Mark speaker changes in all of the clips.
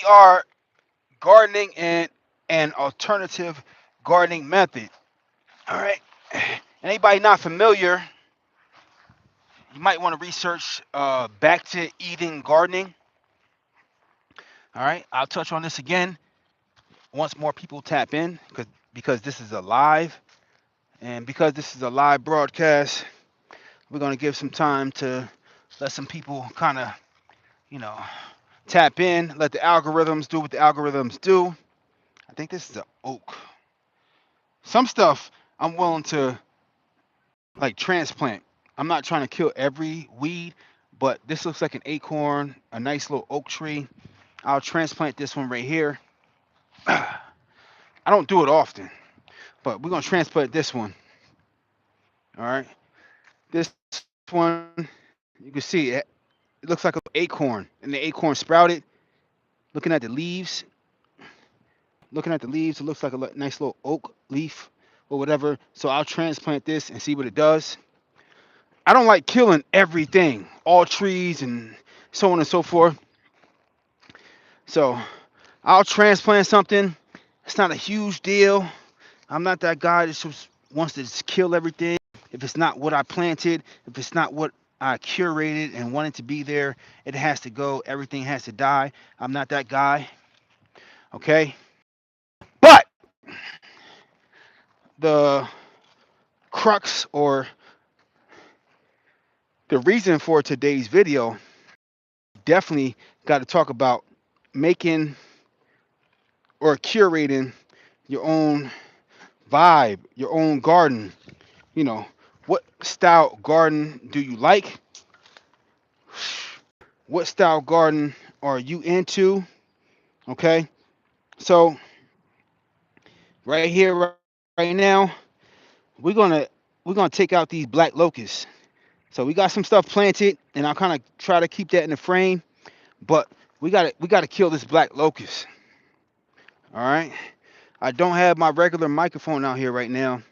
Speaker 1: we are gardening in an alternative gardening method. All right. Anybody not familiar, you might want to research back to Eden gardening. All right. I'll touch on this again once more people tap in because this is a live and because this is a live broadcast, we're going to give some time to let some people kind of, you know, tap in, let the algorithms do what the algorithms do. I think this is an oak. Some stuff I'm willing to like transplant. I'm not trying to kill every weed, but this looks like an acorn, a nice little oak tree. I'll transplant this one right here. I don't do it often, but we're gonna transplant this one. All right, this one you can see it looks like an acorn, and the acorn sprouted. Looking at the leaves, it looks like a nice little oak leaf or whatever. So I'll transplant this and see what it does. I don't like killing everything, all trees and so on and so forth. So I'll transplant something. It's not a huge deal. I'm not that guy that just wants to just kill everything. If it's not what I planted, if it's not what I curated and wanted to be there, it has to go. Everything has to die. I'm not that guy. Okay. But the crux or the reason for today's video definitely got to talk about making or curating your own vibe, your own garden. You know, what style garden do you like? What style garden are you into? Okay, so right here, right now, we're gonna we're gonna take out these black locusts. So we got some stuff planted, and I'll kind of try to keep that in the frame. But we gotta kill this black locust. All right. I don't have my regular microphone out here right now,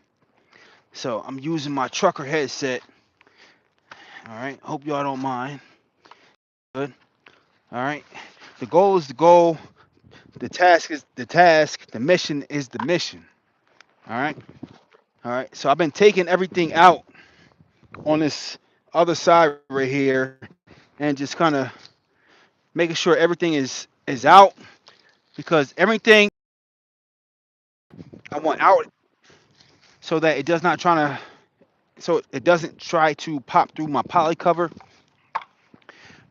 Speaker 1: so I'm using my trucker headset. All right. Hope y'all don't mind. Good. All right. The goal is the goal. The task is the task. The mission is the mission. All right. All right. So I've been taking everything out on this other side right here and just kind of making sure everything is out because everything I want out so that it does not try to so it doesn't try to pop through my poly cover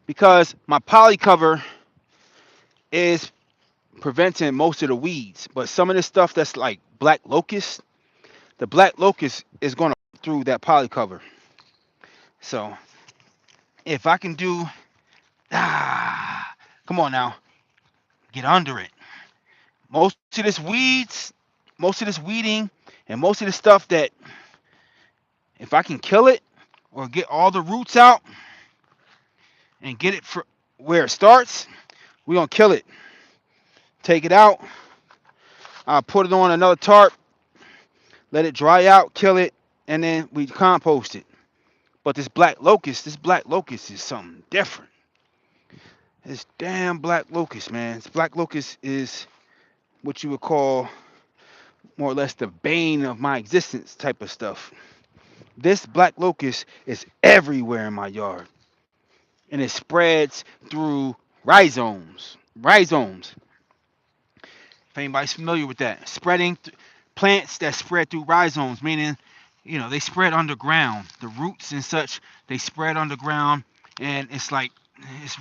Speaker 1: because my poly cover is preventing most of the weeds. But some of this stuff that's like black locust, the black locust is going to through that poly cover. So if I can do, come on now, get under it. Most of this weeds, most of this weeding, and most of the stuff that if I can kill it or get all the roots out and get it for where it starts, we're gonna kill it. Take it out. I'll put it on another tarp, let it dry out, kill it, and then we compost it. But this black locust is something different. This damn black locust, man. This black locust is what you would call more or less the bane of my existence type of stuff. This black locust is everywhere in my yard, and it spreads through rhizomes. Rhizomes. If anybody's familiar with that, plants that spread through rhizomes, meaning, they spread underground. The roots and such, they spread underground, and it's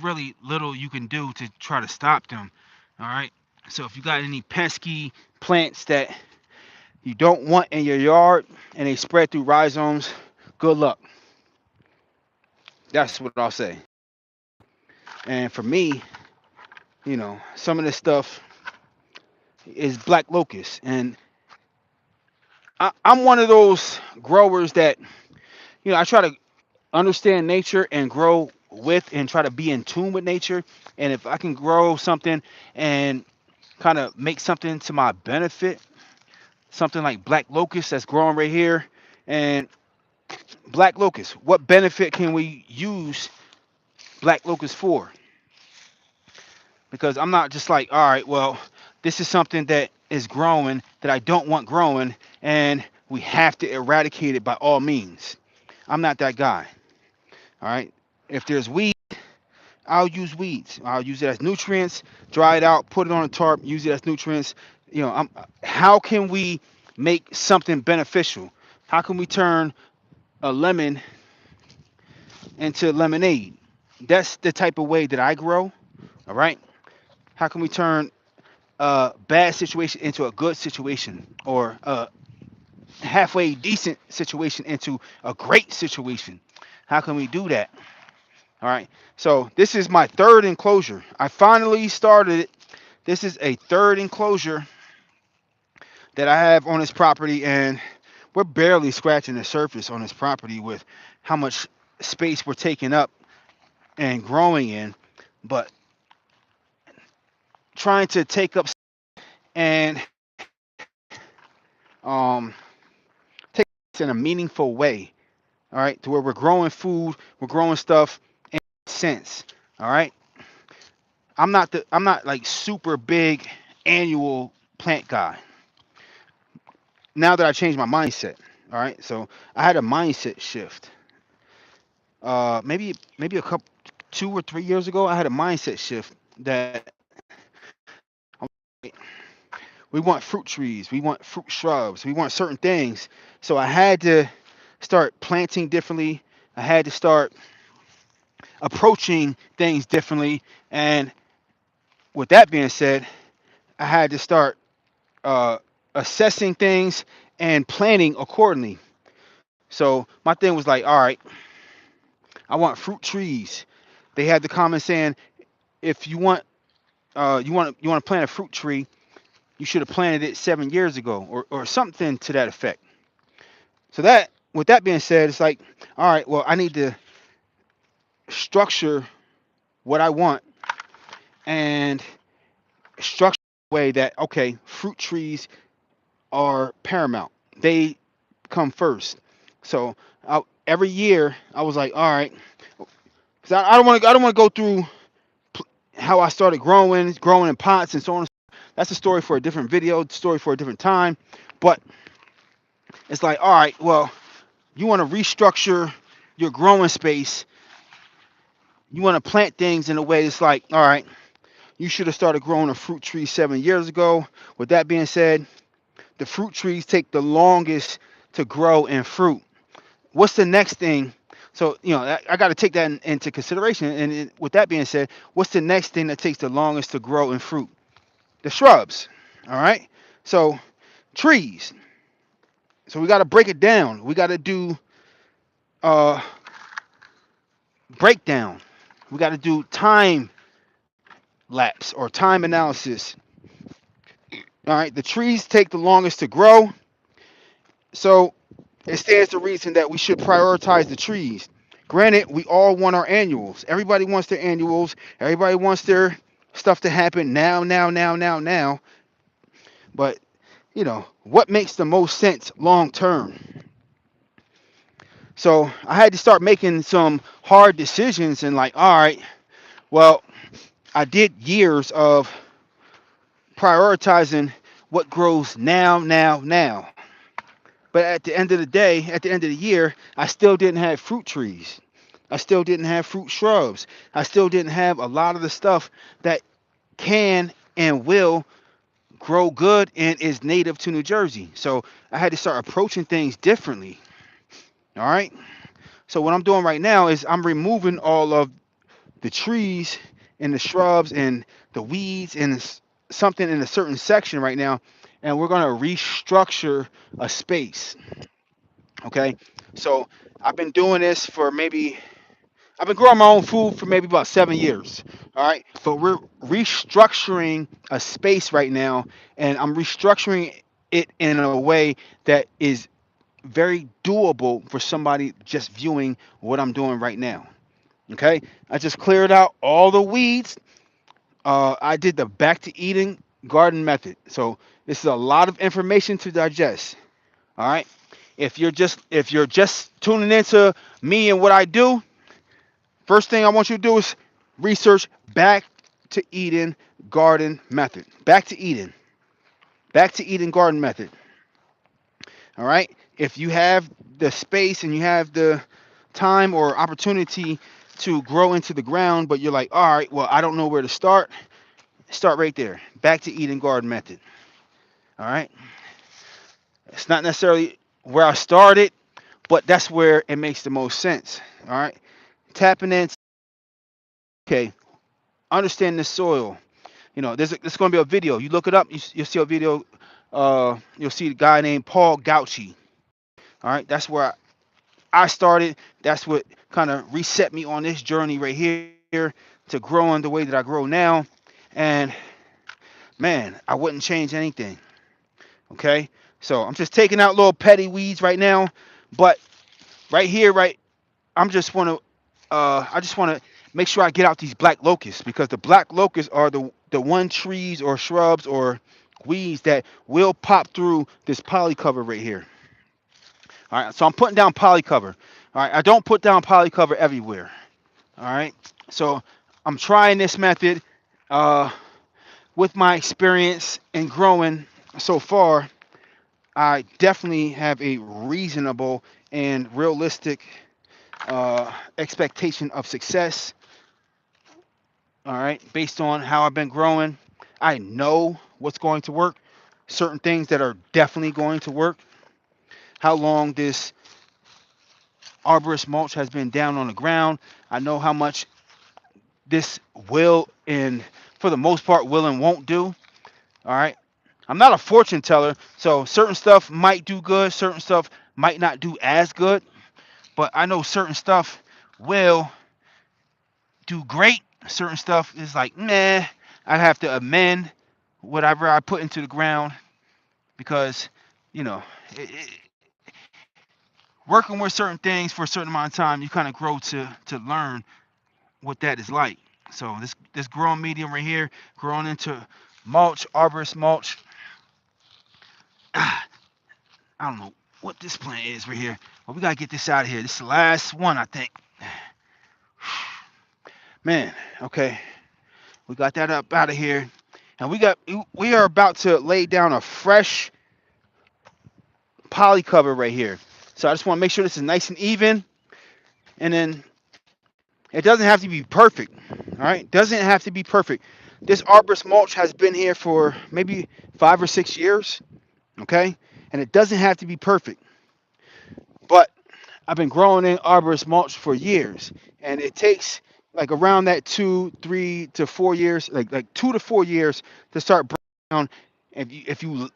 Speaker 1: really little you can do to try to stop them. All right. So if you got any pesky plants that you don't want in your yard and they spread through rhizomes, good luck. That's what I'll say. And for me, some of this stuff is black locust, and I'm one of those growers that I try to understand nature and grow with and try to be in tune with nature. And if I can grow something and kind of make something to my benefit, something like black locust that's growing right here, and black locust, what benefit can we use black locust for? because I'm not just like, all right, well, this is something that is growing that I don't want growing, and we have to eradicate it by all means. I'm not that guy. All right. If there's weed, I'll use weeds. I'll use it as nutrients, dry it out, put it on a tarp, use it as nutrients. How can we make something beneficial? How can we turn a lemon into lemonade? That's the type of way that I grow. All right. How can we turn a bad situation into a good situation, or a halfway decent situation into a great situation? How can we do that? All right. So this is my third enclosure. I finally started it. This is a third enclosure that I have on this property, and we're barely scratching the surface on this property with how much space we're taking up and growing in. But trying to take up and um, take this in a meaningful way. All right, to where we're growing food, we're growing stuff in sense. All right. I'm not like super big annual plant guy. Now that I changed my mindset. All right. So I had a mindset shift. Maybe a couple 2 or 3 years ago, I had a mindset shift that we want fruit trees, we want fruit shrubs, we want certain things. So I had to start planting differently. I had to start approaching things differently. And with that being said, I had to start uh, assessing things and planning accordingly. So my thing was like, all right, I want fruit trees. They had the comment saying, if you want to plant a fruit tree, you should have planted it 7 years ago, or something to that effect. So that, with that being said, it's like, all right, well, I need to structure what I want and structure the way that, okay, fruit trees are paramount. They come first. So every year I was like, all right, 'cause I don't want to go through how I started growing in pots and so on. That's a story for a different video, story for a different time. But it's like, all right, well, you want to restructure your growing space. You want to plant things in a way that's like, all right, you should have started growing a fruit tree 7 years ago. With that being said, the fruit trees take the longest to grow in fruit. What's the next thing? So, I got to take that into consideration. And with that being said, what's the next thing that takes the longest to grow in fruit? The shrubs. All right. So, trees. So we got to break it down. We got to do uh, breakdown. We got to do time lapse or time analysis. All right. The trees take the longest to grow. So it stands to reason that we should prioritize the trees. Granted, we all want our annuals. Everybody wants their annuals. Everybody wants their stuff to happen now, now, now, now, now. But, what makes the most sense long term? So I had to start making some hard decisions and like, all right, well, I did years of prioritizing what grows now, now, now. But at the end of the day, at the end of the year, I still didn't have fruit trees. I still didn't have fruit shrubs. I still didn't have a lot of the stuff that can and will grow good and is native to New Jersey. So I had to start approaching things differently. All right. So what I'm doing right now is I'm removing all of the trees and the shrubs and the weeds and something in a certain section right now, and we're going to restructure a space. Okay. So I've been doing this for maybe, I've been growing my own food for maybe about 7 years. All right. But we're restructuring a space right now, and I'm restructuring it in a way that is very doable for somebody just viewing what I'm doing right now. Okay. I just cleared out all the weeds. I did the back to eating garden method. So this is a lot of information to digest. All right. If you're just tuning into me and what I do, first thing I want you to do is research back to Eden garden method. Back to Eden. Back to Eden garden method. All right. If you have the space and you have the time or opportunity to grow into the ground, but you're like, all right, well, I don't know where to start right there. Back to Eden garden method. All right. It's not necessarily where I started, but that's where it makes the most sense. All right. Tapping in. Okay. Understand the soil. There's going to be a video. You look it up. You'll see a video. You'll see a guy named Paul Gauchi. All right. That's where I started. That's what kind of reset me on this journey right here to growing the way that I grow now. And man, I wouldn't change anything. Okay. So I'm just taking out little petty weeds right now. But right here, right, I just want to make sure I get out these black locusts, because the black locusts are the one trees or shrubs or weeds that will pop through this poly cover right here. All right, so I'm putting down poly cover. All right, I don't put down poly cover everywhere. All right, so I'm trying this method with my experience in growing so far. I definitely have a reasonable and realistic expectation of success. All right, based on how I've been growing, I know what's going to work, certain things that are definitely going to work, how long this arborist mulch has been down on the ground. I know how much this will, and for the most part, will and won't do. All right, I'm not a fortune teller, so certain stuff might do good, certain stuff might not do as good, but I know certain stuff will do great. Certain stuff is like, meh, I'd have to amend whatever I put into the ground, because, you know, working with certain things for a certain amount of time, you kind of grow to learn what that is like. So this growing medium right here, growing into mulch, arborist mulch. I don't know what this plant is right here, but we gotta get this out of here. This is the last one, I think. Man, okay, we got that up out of here, and we are about to lay down a fresh poly cover right here. So I just want to make sure this is nice and even, and then it doesn't have to be perfect. All right, it doesn't have to be perfect. This arborist mulch has been here for maybe 5 or 6 years. Okay, and it doesn't have to be perfect, but I've been growing in arborist mulch for years, and it takes like around that 2, 3 to 4 years, like 2 to 4 years to start breaking down. If you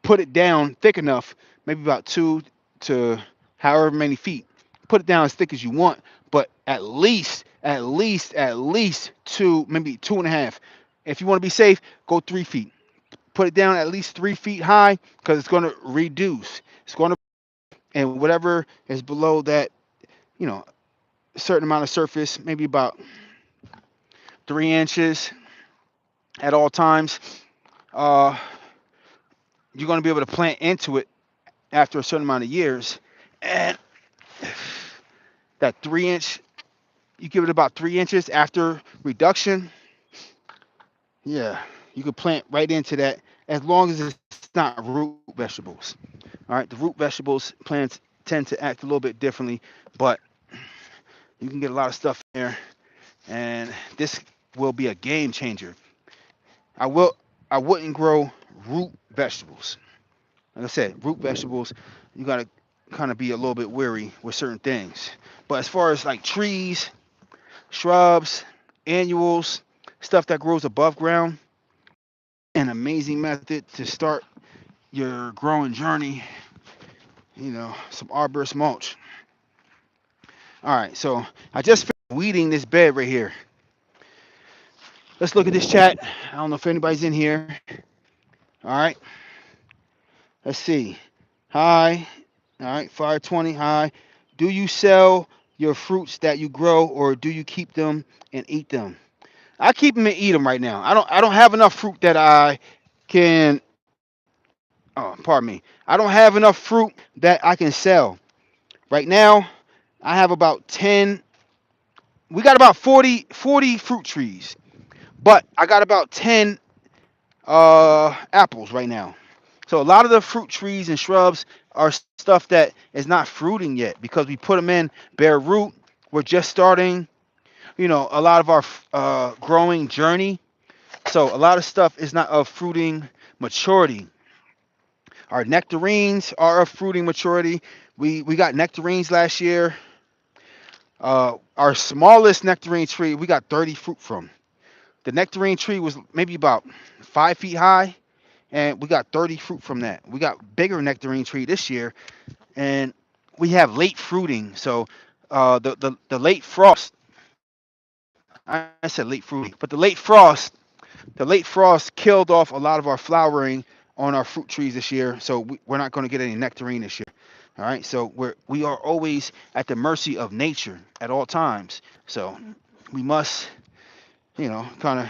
Speaker 1: put it down thick enough, maybe about 2 to however many feet, put it down as thick as you want, but at least 2, maybe 2.5. If you want to be safe, go 3 feet. Put it down at least 3 feet high, because it's going to reduce. It's going to, and whatever is below that, you know, a certain amount of surface, maybe about 3 inches at all times, uh, you're going to be able to plant into it after a certain amount of years. And that 3 inch, you give it about 3 inches after reduction. Yeah, you could plant right into that, as long as it's not root vegetables. All right, the root vegetables plants tend to act a little bit differently, but you can get a lot of stuff in there, and this will be a game changer. I wouldn't grow root vegetables. Like I said, root vegetables, you gotta kind of be a little bit wary with certain things. But as far as like trees, shrubs, annuals, stuff that grows above ground, an amazing method to start your growing journey. Some arborist mulch. All right, so I just finished weeding this bed right here. Let's look at this chat. I don't know if anybody's in here. All right, let's see. Hi. All right, Fire 20. Hi. Do you sell your fruits that you grow, or do you keep them and eat them? I keep them and eat them right now. I don't have enough fruit that I can. Oh, pardon me. I don't have enough fruit that I can sell right now. I have about 10. We got about 40 fruit trees, But I got about 10 apples right now. So a lot of the fruit trees and shrubs are stuff that is not fruiting yet because we put them in bare root. We're just starting, a lot of our growing journey. So a lot of stuff is not of fruiting maturity. Our nectarines are of fruiting maturity. We got nectarines last year. Our smallest nectarine tree we got 30 fruit from. The nectarine tree was maybe about 5 feet high, and we got 30 fruit from that. We got bigger nectarine tree this year, and we have late fruiting. So the late frost, I said late fruiting, but the late frost killed off a lot of our flowering on our fruit trees this year. So we're not going to get any nectarine this year. All right, so we are always at the mercy of nature at all times. So we must, kind of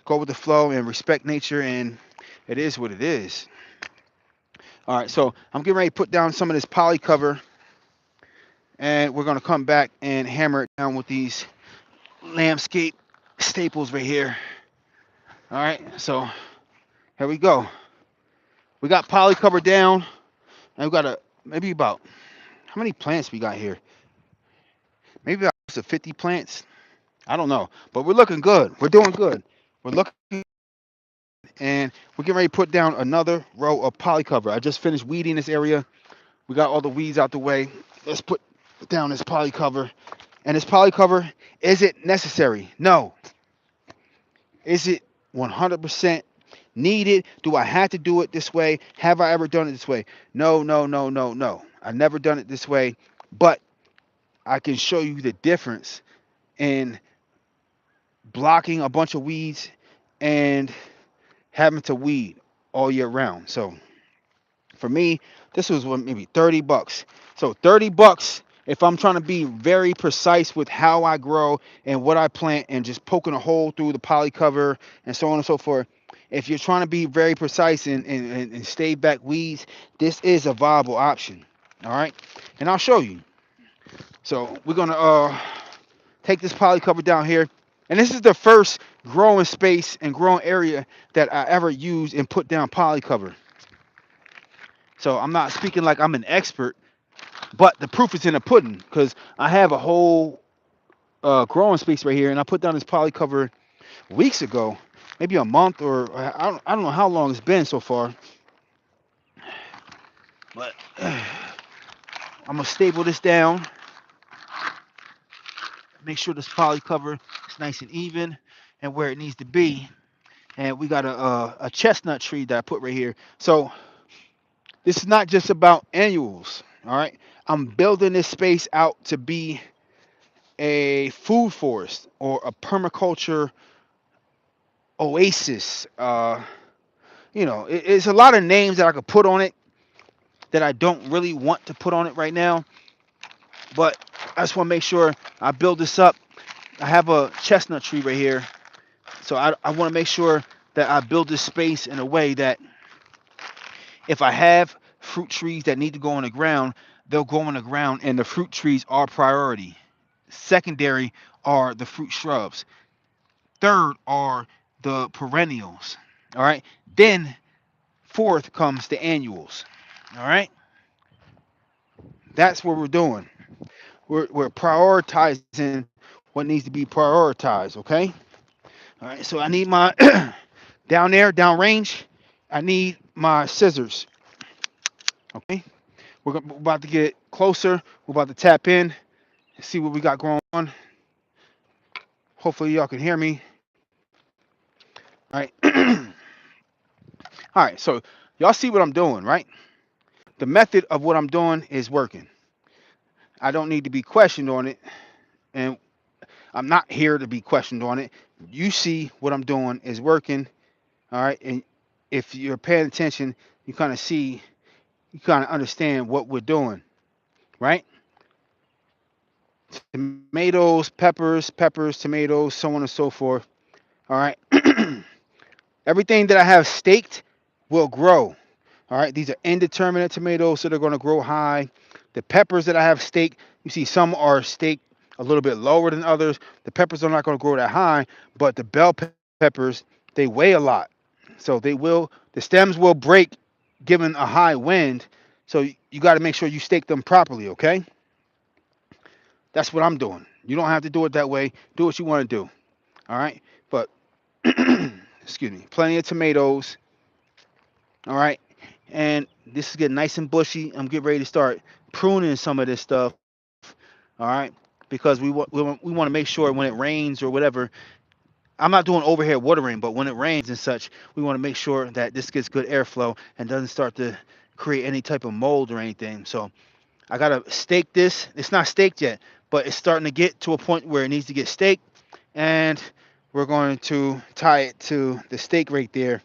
Speaker 1: go with the flow and respect nature, and it is what it is. All right, so I'm getting ready to put down some of this poly cover, and we're gonna come back and hammer it down with these landscape staples right here. All right, so here we go. We got poly cover down, and we got maybe about, how many plants we got here? Maybe about 50 plants. I don't know, but we're looking good. We're doing good. We're looking, and we're getting ready to put down another row of poly cover. I just finished weeding this area. We got all the weeds out the way. Let's put down this poly cover. And this poly cover, is it necessary? No. Is it 100% needed? Do I have to do it this way? Have I ever done it this way? No, no, no, no, no. I've never done it this way, but I can show you the difference in blocking a bunch of weeds and having to weed all year round. So for me, this was maybe 30 bucks. So 30 bucks if I'm trying to be very precise with how I grow and what I plant and just poking a hole through the poly cover and so on and so forth. If you're trying to be very precise and stay back weeds, this is a viable option. All right. And I'll show you. So we're going to take this poly cover down here. And this is the first growing space and growing area that I ever used and put down poly cover. So I'm not speaking like I'm an expert, but the proof is in the pudding because I have a whole growing space right here, and I put down this poly cover weeks ago, maybe a month, or I don't know how long it's been so far. But I'm gonna staple this down, make sure this poly cover is nice and even and where it needs to be. And we got a chestnut tree that I put right here. So this is not just about annuals. All right, I'm building this space out to be a food forest or a permaculture oasis. It's a lot of names that I could put on it that I don't really want to put on it right now. But I just want to make sure I build this up. I have a chestnut tree right here. So I want to make sure that I build this space in a way that if I have fruit trees that need to go on the ground, they'll go on the ground, and the fruit trees are priority. Secondary are the fruit shrubs. Third are the perennials. All right. Then fourth comes the annuals. All right. That's what we're doing. We're prioritizing what needs to be prioritized. Okay. All right. So I need my down there, downrange. I need my scissors. Okay. We're about to get closer. We're about to tap in and see what we got going on. Hopefully y'all can hear me. All right. All right. So y'all see what I'm doing, right? The method of what I'm doing is working. I don't need to be questioned on it, and I'm not here to be questioned on it. You see what I'm doing is working, all right? And if you're paying attention, you kind of see, you kind of understand what we're doing, right? Tomatoes, peppers, tomatoes, so on and so forth, all right? Everything that I have staked will grow, all right? These are indeterminate tomatoes, so they're going to grow high. The peppers that I have staked, you see some are staked a little bit lower than others. The peppers are not going to grow that high, but the bell peppers, they weigh a lot. So the stems will break given a high wind. So you got to make sure you stake them properly, okay? That's what I'm doing. You don't have to do it that way. Do what you want to do. All right? But excuse me, plenty of tomatoes. All right? And this is getting nice and bushy. I'm getting ready to start pruning some of this stuff. All right? Because we want to make sure when it rains or whatever, I'm not doing overhead watering, but when it rains and such, we want to make sure that this gets good airflow and doesn't start to create any type of mold or anything. So I gotta stake this. It's not staked yet, but it's starting to get to a point where it needs to get staked, and we're going to tie it to the stake right there.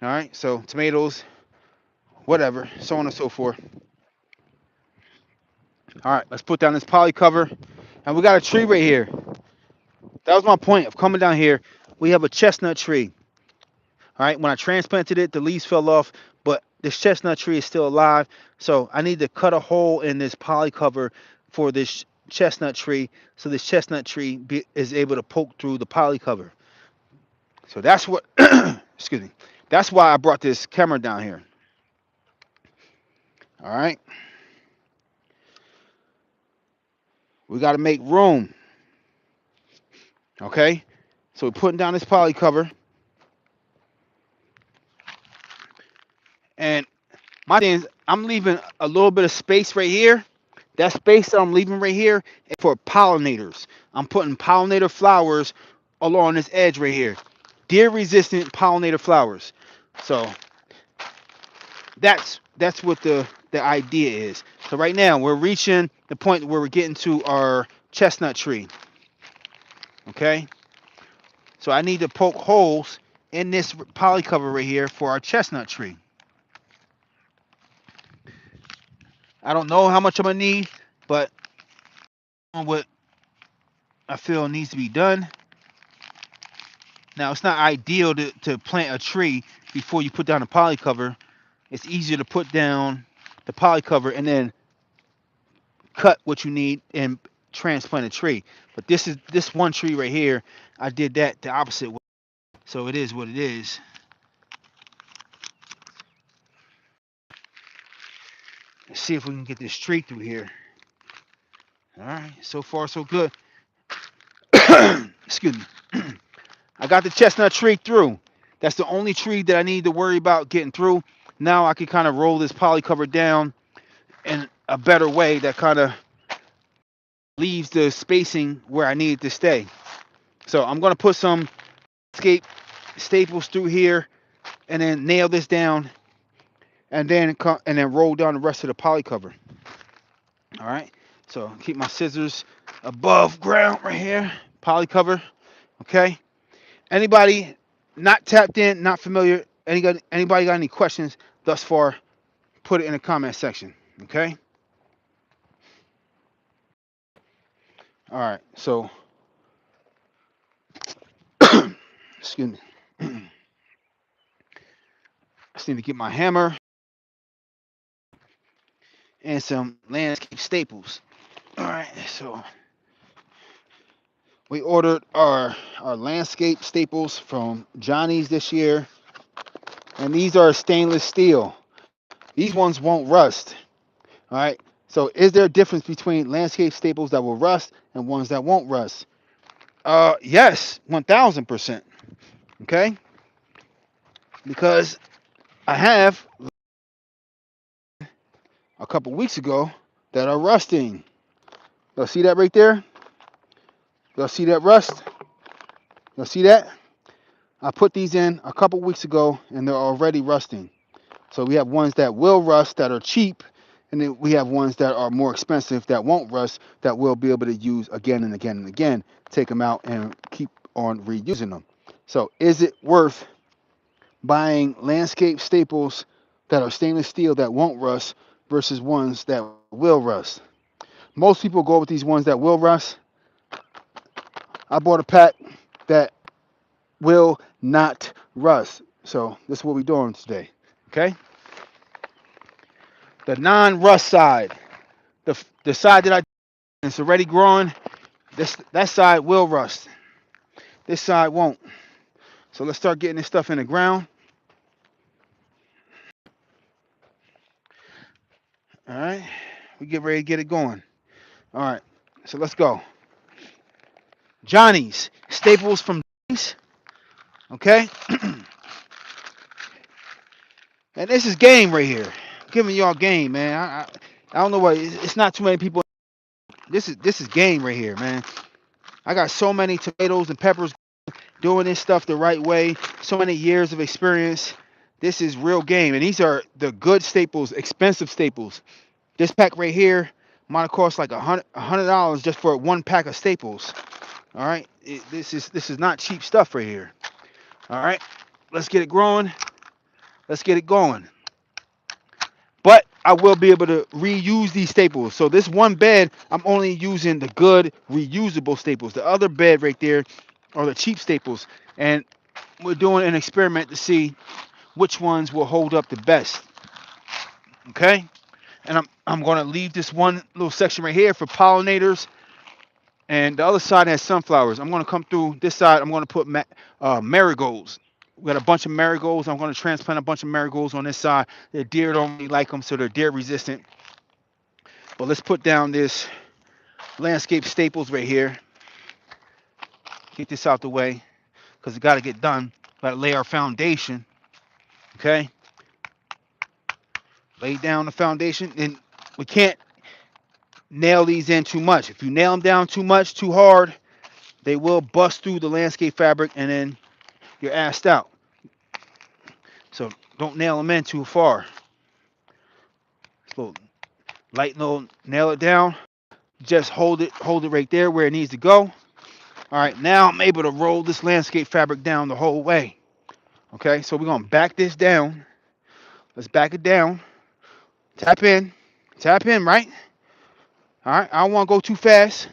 Speaker 1: All right, so tomatoes, whatever, so on and so forth. All right, let's put down this poly cover, and we got a tree right here. That was my point of coming down here. We have a chestnut tree. All right, when I transplanted it, the leaves fell off, but this chestnut tree is still alive. So I need to cut a hole in this poly cover for this chestnut tree, so this chestnut tree is able to poke through the poly cover. So that's what, excuse me, that's why I brought this camera down here. All right, we got to make room. Okay, so we're putting down this poly cover, and my thing is I'm leaving a little bit of space right here. That space that I'm leaving right here is for pollinators. I'm putting pollinator flowers along this edge right here. Deer resistant pollinator flowers. So that's what the idea is. So right now we're reaching the point where we're getting to our chestnut tree. Okay? So I need to poke holes in this poly cover right here for our chestnut tree. I don't know how much I'm gonna need, but what I feel needs to be done. Now, it's not ideal to plant a tree before you put down the poly cover. It's easier to put down the poly cover and then cut what you need and transplant a tree. But this one tree right here, I did that the opposite way. So it is what it is. Let's see if we can get this tree through here. All right, so far so good. Excuse me. I got the chestnut tree through. That's the only tree that I need to worry about getting through. Now I can kind of roll this poly cover down in a better way that kind of leaves the spacing where I need it to stay. So I'm going to put some escape staples through here and then nail this down and then roll down the rest of the poly cover. All right. So keep my scissors above ground right here. Poly cover. Okay. Anybody not tapped in, not familiar, anybody got any questions thus far, put it in the comment section. Okay. All right. So, excuse me. I just need to get my hammer and some landscape staples. All right. So we ordered our landscape staples from Johnny's this year, and these are stainless steel. These ones won't rust. All right. So is there a difference between landscape staples that will rust and ones that won't rust? Yes, 1000%. Okay. Because I have a couple weeks ago that are rusting. Y'all see that right there? Y'all see that rust? Y'all see that? I put these in a couple weeks ago and they're already rusting. So we have ones that will rust that are cheap, and then we have ones that are more expensive that won't rust that we'll be able to use again and again and again. Take them out and keep on reusing them. So is it worth buying landscape staples that are stainless steel that won't rust versus ones that will rust? Most people go with these ones that will rust. I bought a pack that will not rust. So this is what we're doing today. Okay? The non-rust side. The side that it's already growing, that side will rust. This side won't. So let's start getting this stuff in the ground. All right. We get ready to get it going. All right. So let's go. Johnny's. Staples from Johnny's. Okay. And this is game right here. I'm giving y'all game, man. I don't know why. It's not too many people. This is game right here, man. I got so many tomatoes and peppers doing this stuff the right way. So many years of experience. This is real game. And these are the good staples, expensive staples. This pack right here might have cost like $100 just for one pack of staples. All right. This is not cheap stuff right here. All right. Let's get it growing. Let's get it going. But I will be able to reuse these staples. So this one bed, I'm only using the good reusable staples. The other bed right there are the cheap staples. And we're doing an experiment to see which ones will hold up the best. Okay? And I'm going to leave this one little section right here for pollinators. And the other side has sunflowers. I'm going to come through this side. I'm going to put marigolds. We got a bunch of marigolds. I'm going to transplant a bunch of marigolds on this side. The deer don't really like them, so they're deer resistant. But let's put down this landscape staples right here. Get this out the way because it got to get done. Got to lay our foundation. Okay. Lay down the foundation. And we can't nail these in too much. If you nail them down too much, too hard, they will bust through the landscape fabric and then you're assed out. So don't nail them in too far. So light load, nail it down. Just hold it right there where it needs to go. All right, now I'm able to roll this landscape fabric down the whole way. Okay, so we're gonna back this down. Let's back it down. Tap in, right? All right, I don't want to go too fast.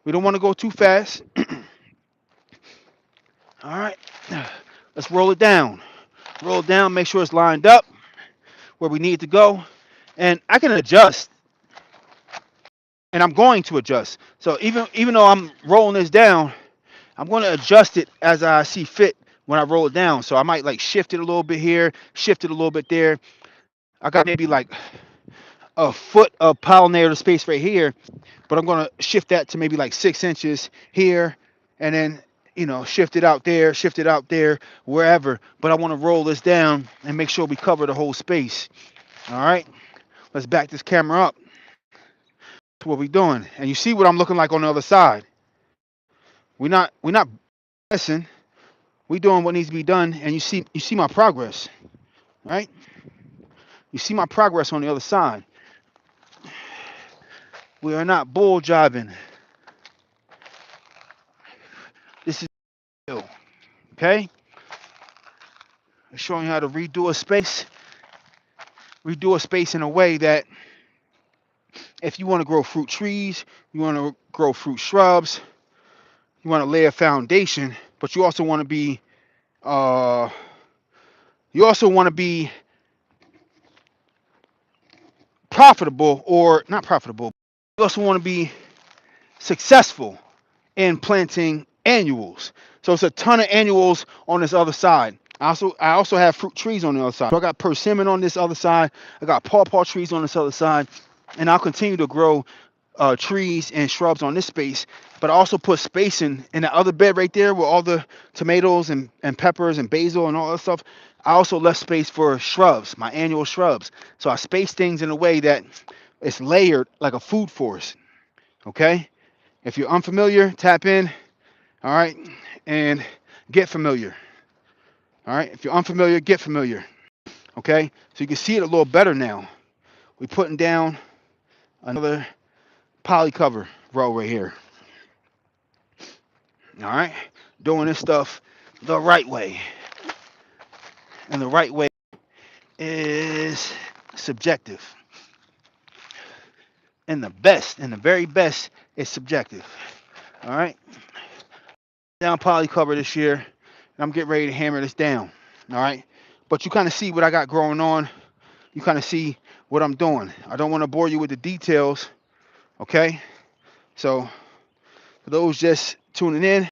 Speaker 1: We don't want to go too fast. All right, let's roll it down. Roll it down, make sure it's lined up where we need to go. And I can adjust. And I'm going to adjust. So even though I'm rolling this down, I'm going to adjust it as I see fit when I roll it down. So I might like shift it a little bit here, shift it a little bit there. I got maybe like a foot of pollinator space right here, but I'm going to shift that to maybe like 6 inches here, and then shift it out there, wherever. But I want to roll this down and make sure we cover the whole space. All right, let's back this camera up. That's what we're doing, and you see what I'm looking like on the other side. We're not messing. We're doing what needs to be done, and you see my progress, right? You see my progress on the other side. We are not bull jiving. This is real, okay? I'm showing you how to redo a space in a way that if you want to grow fruit trees, you want to grow fruit shrubs, you want to lay a foundation, but you also want to be profitable, or not profitable. You also want to be successful in planting annuals. So it's a ton of annuals on this other side. I also have fruit trees on the other side. So I got persimmon on this other side. I got pawpaw trees on this other side, and I'll continue to grow trees and shrubs on this space. But I also put space in the other bed right there with all the tomatoes and peppers and basil and all that stuff. I also left space for shrubs, my annual shrubs. So I space things in a way that it's layered like a food forest. Okay? If you're unfamiliar, tap in. All right? And get familiar. All right? If you're unfamiliar, get familiar. Okay? So you can see it a little better now. We're putting down another poly cover row right here. All right? Doing this stuff the right way. And the right way is subjective. And the very best is subjective. All right? Down poly cover this year. And I'm getting ready to hammer this down. All right? But you kind of see what I got growing on. You kind of see what I'm doing. I don't want to bore you with the details. Okay? So, for those just tuning in,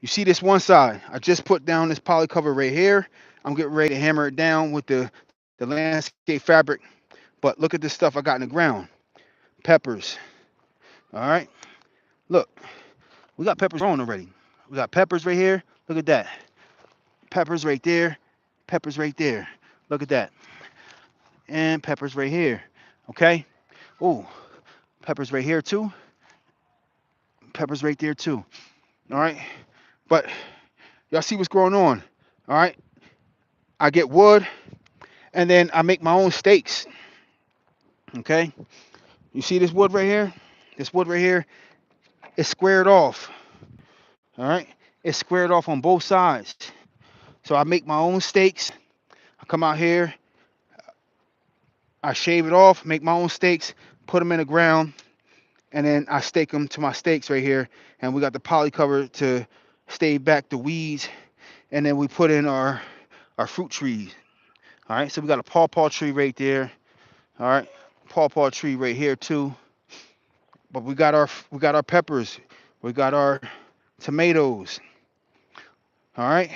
Speaker 1: You see this one side. I just put down this poly cover right here. I'm getting ready to hammer it down with the landscape fabric. But look at this stuff I got in the ground. Peppers. All right. Look, we got peppers growing already. We got peppers right here. Look at that. Peppers right there. Peppers right there. Look at that. And peppers right here. Okay. Oh, peppers right here too. Peppers right there too. All right. But y'all see what's going on. All right. I get wood and then I make my own stakes. Okay. You see this wood right here? This wood right here is squared off. All right. It's squared off on both sides. So I make my own stakes. I come out here. I shave it off, make my own stakes, put them in the ground, and then I stake them to my stakes right here. And we got the poly cover to stay back the weeds. And then we put in our fruit trees. All right, so we got a pawpaw tree right there. All right, pawpaw tree right here too. But we got our peppers, we got our tomatoes. All right,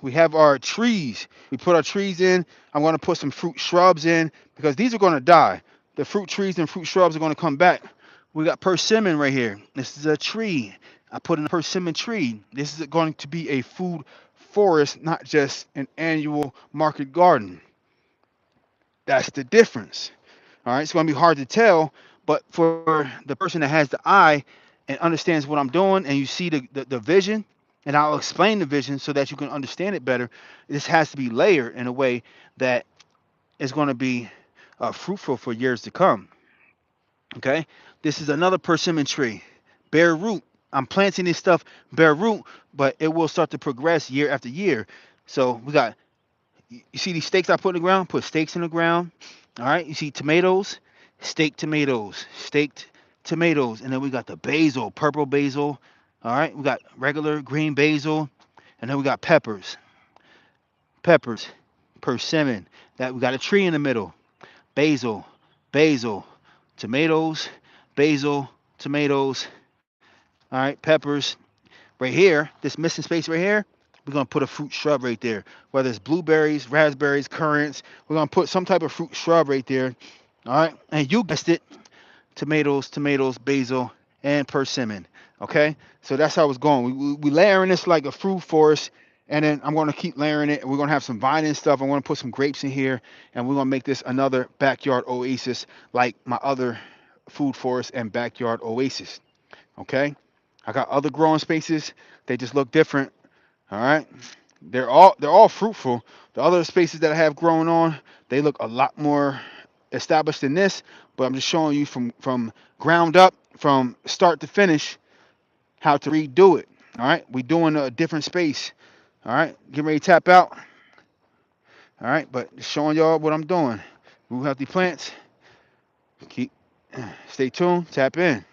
Speaker 1: we have our trees. We put our trees in. I'm going to put some fruit shrubs in because these are going to die. The fruit trees and fruit shrubs are going to come back. We got persimmon right here. This is a tree. I put in a persimmon tree. This is going to be a food forest, not just an annual market garden. That's the difference. All right, it's going to be hard to tell, but for the person that has the eye and understands what I'm doing, and you see the vision, and I'll explain the vision so that you can understand it better. This has to be layered in a way that is going to be fruitful for years to come. Okay, this is another persimmon tree, bare root. I'm planting this stuff bare root, but it will start to progress year after year. So we got, you see these stakes I put in the ground? Put stakes in the ground. All right, you see tomatoes, staked tomatoes, and then we got the basil, purple basil. All right, we got regular green basil, and then we got peppers, persimmon. That we got a tree in the middle, basil, basil, tomatoes, basil, tomatoes. All right, peppers. Right here, this missing space right here, we're gonna put a fruit shrub right there. Whether it's blueberries, raspberries, currants, we're gonna put some type of fruit shrub right there. All right, and you guessed it, tomatoes, basil, and persimmon. Okay, so that's how it's going. We layering this like a fruit forest, and then I'm gonna keep layering it. And we're gonna have some vine and stuff. I'm gonna put some grapes in here, and we're gonna make this another backyard oasis like my other food forest and backyard oasis. Okay, I got other growing spaces. They just look different. All right, they're all fruitful. The other spaces that I have growing on, they look a lot more established than this. But I'm just showing you from ground up, from start to finish, how to redo it. All right, we doing a different space. All right, get ready to tap out. All right, but just showing y'all what I'm doing. Move healthy plants. Keep stay tuned. Tap in.